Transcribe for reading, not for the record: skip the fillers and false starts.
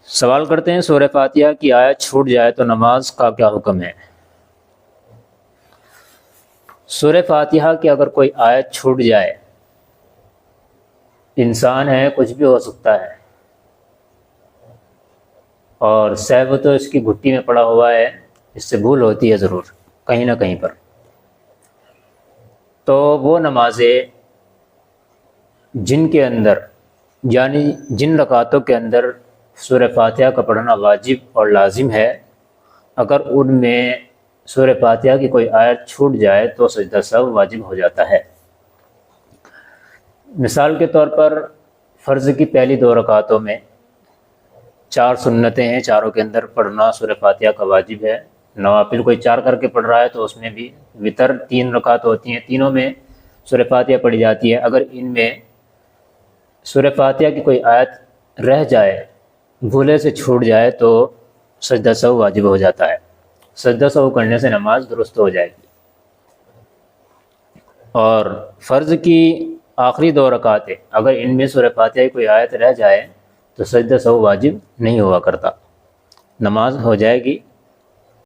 سوال کرتے ہیں سورہ فاتحہ کی آیت چھوٹ جائے تو نماز کا کیا حکم ہے؟ سورہ فاتحہ کی اگر کوئی آیت چھوٹ جائے، انسان ہے، کچھ بھی ہو سکتا ہے، اور سہو تو اس کی گھٹی میں پڑا ہوا ہے، اس سے بھول ہوتی ہے ضرور کہیں نہ کہیں پر، تو وہ نمازیں جن کے اندر یعنی جن رکعتوں کے اندر سورہ فاتحہ کا پڑھنا واجب اور لازم ہے، اگر ان میں سورہ فاتحہ کی کوئی آیت چھوٹ جائے تو سجدہ سہو واجب ہو جاتا ہے۔ مثال کے طور پر فرض کی پہلی 2 رکعتوں میں 4 سنتیں ہیں، چاروں کے اندر پڑھنا سورہ فاتحہ کا واجب ہے۔ نوافل کوئی 4 کر کے پڑھ رہا ہے تو اس میں بھی وتر 3 رکعت ہوتی ہیں، تینوں میں سورہ فاتحہ پڑھی جاتی ہے۔ اگر ان میں سورہ فاتحہ کی کوئی آیت رہ جائے، بھولے سے چھوٹ جائے، تو سجدہ سہو واجب ہو جاتا ہے۔ سجدہ سہو کرنے سے نماز درست ہو جائے گی۔ اور فرض کی آخری 2 رکعتیں اگر ان میں سورہ فاتحہ کی کوئی آیت رہ جائے تو سجدہ سہو واجب نہیں ہوا کرتا، نماز ہو جائے گی،